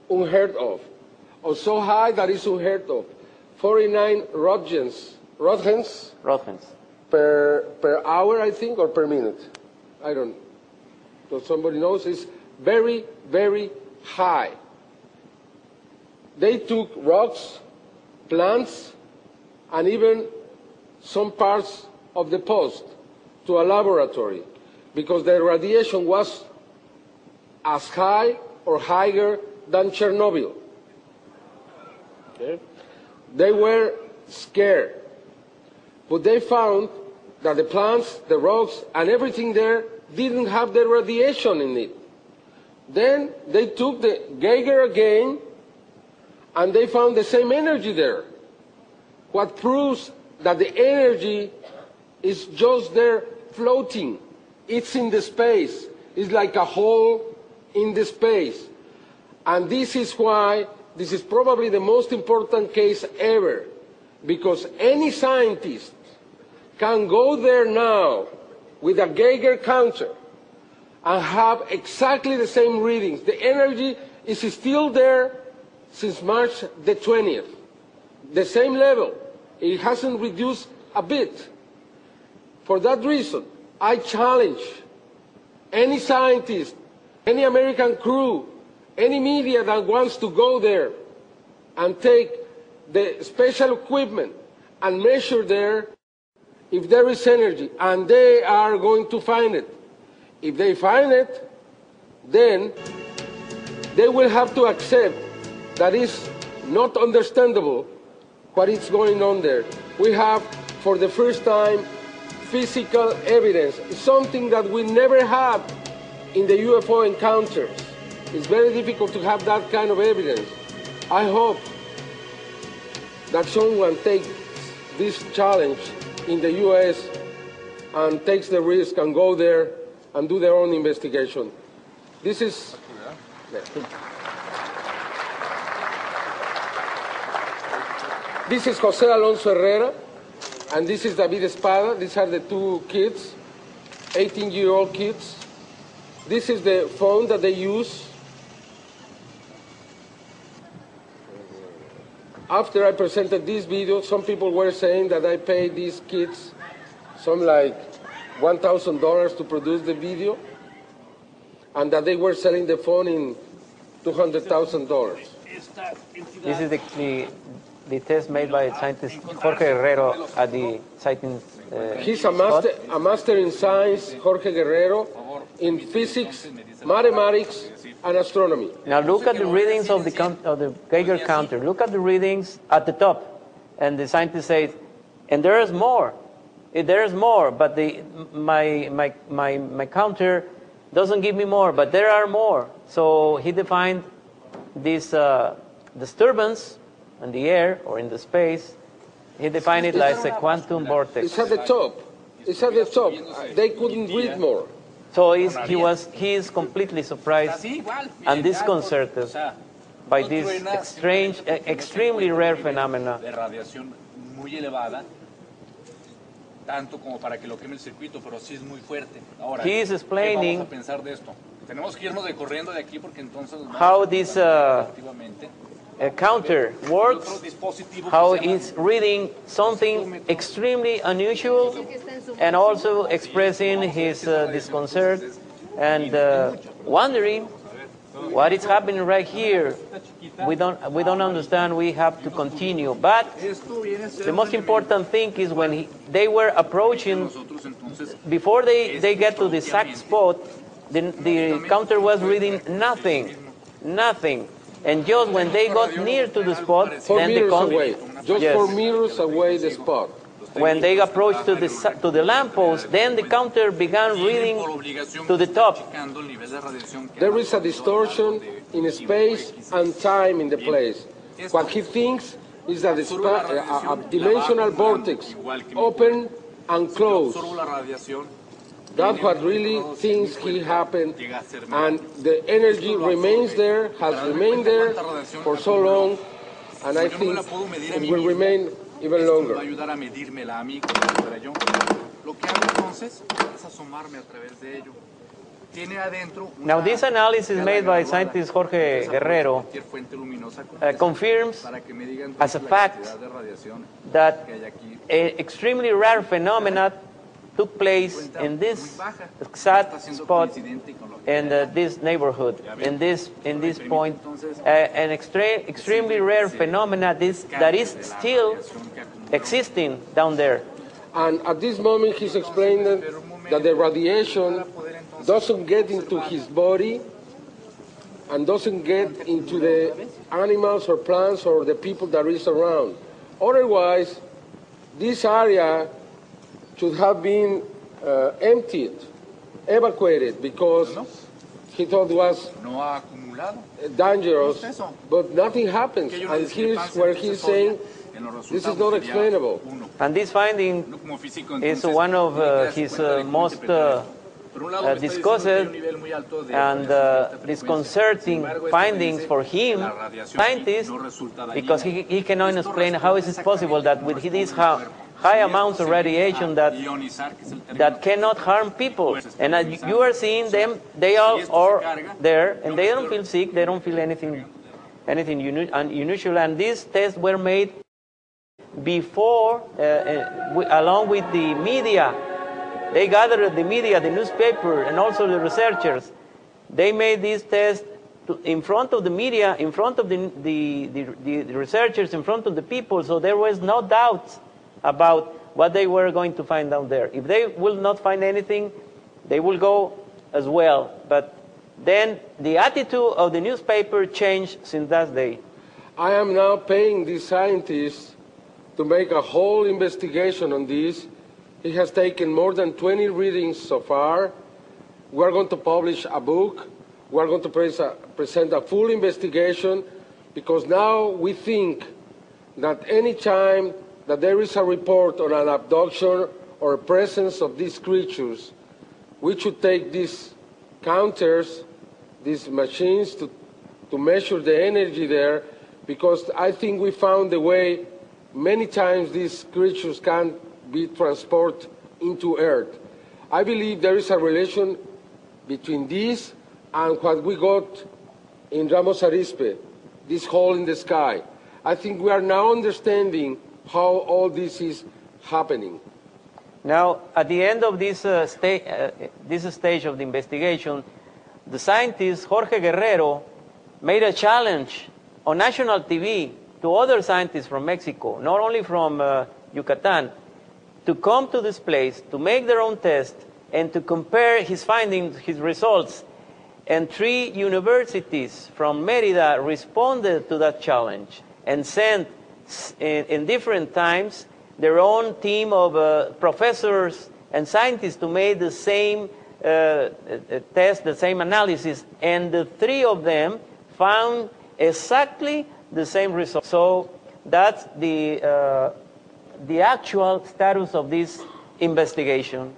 unheard of, or so high that it's unheard of. 49 roentgens per hour, I think, or per minute. I don't know. So somebody knows. It's very, very high. They took rocks, plants, and even some parts of the post to a laboratory because the radiation was as high or higher than Chernobyl. Okay? They were scared, but they found that the plants, the rocks, and everything there didn't have the radiation in it. Then they took the Geiger again, and they found the same energy there. What proves that the energy is just there floating. It's in the space. It's like a hole in the space. And this is why this is probably the most important case ever, because any scientist can go there now with a Geiger counter and have exactly the same readings. The energy is still there since March the 20th. The same level. It hasn't reduced a bit. For that reason, I challenge any scientist, any American crew, any media that wants to go there and take the special equipment and measure there if there is energy, and they are going to find it. If they find it, then they will have to accept that it's not understandable what is going on there. We have, for the first time, physical evidence, something that we never had in the UFO encounters. It's very difficult to have that kind of evidence. I hope that someone takes this challenge in the US and takes the risk and go there and do their own investigation. This is... This is Jose Alonso Herrera, and this is David Espada. These are the two kids, 18-year-old kids. This is the phone that they use. After I presented this video, some people were saying that I paid these kids some like $1,000 to produce the video, and that they were selling the phone in $200,000. This is the test made by scientist Jorge Guerrero at the sighting. He's a master in science, Jorge Guerrero, in physics, mathematics, and astronomy. Now look at the readings of the Geiger counter. Look at the readings at the top, and the scientist says, "And there is more. There is more, but my counter doesn't give me more, but there are more." So he defined this disturbance in the air or in the space. He defined it as a quantum vortex. It's at the top. It's at the top. They couldn't read more. So he is completely surprised and disconcerted by this strange, extremely rare phenomena. He is explaining how this counter works, how it's reading something extremely unusual, and also expressing his disconcert and wondering what is happening right here. We don't understand. We have to continue. But the most important thing is when they were approaching, before they get to the exact spot, the counter was reading nothing. And just when they got near to the spot, then the away. Just 4 meters away the spot. When they approached to the lamppost, then the counter began reading to the top. There is a distortion in space and time in the place. What he thinks is that a dimensional vortex open and close. That's what really things he happened, and the energy remains there, has remained there for so long, and I think it will remain even longer. Now, this analysis made by scientist Jorge Guerrero confirms as a fact that an extremely rare phenomena took place in this exact spot in this neighborhood, in this point, an extremely rare phenomena that is still existing down there. And at this moment, he's explaining that the radiation doesn't get into his body and doesn't get into the animals or plants or the people that is around. Otherwise, this area should have been emptied, evacuated, because he thought it was dangerous, but nothing happens. And here's where he's saying this is not explainable. And this finding is one of his most discussed and disconcerting findings for him, scientists, because he cannot explain how is it possible that with these high amounts of radiation that cannot harm people. And you are seeing them, they all are there, and they don't feel sick, they don't feel anything unusual. And these tests were made before, along with the media. They gathered the media, the newspaper, and also the researchers. They made these tests in front of the media, in front of the researchers, in front of the people, so there was no doubt about what they were going to find down there. If they will not find anything, they will go as well. But then the attitude of the newspaper changed since that day. I am now paying these scientists to make a whole investigation on this. It has taken more than 20 readings so far. We're going to publish a book. We're going to present a full investigation, because now we think that any time that there is a report on an abduction or a presence of these creatures, we should take these counters, these machines, to measure the energy there, because I think we found a way many times these creatures can be transported into Earth. I believe there is a relation between this and what we got in Ramos Arizpe, this hole in the sky. I think we are now understanding how all this is happening. Now, at the end of this stage of the investigation, the scientist Jorge Guerrero made a challenge on national TV to other scientists from Mexico, not only from Yucatan, to come to this place, to make their own test, and to compare his findings, his results. And 3 universities from Mérida responded to that challenge and sent in different times their own team of professors and scientists to make the same test, the same analysis, and the 3 of them found exactly the same result. So that's the actual status of this investigation.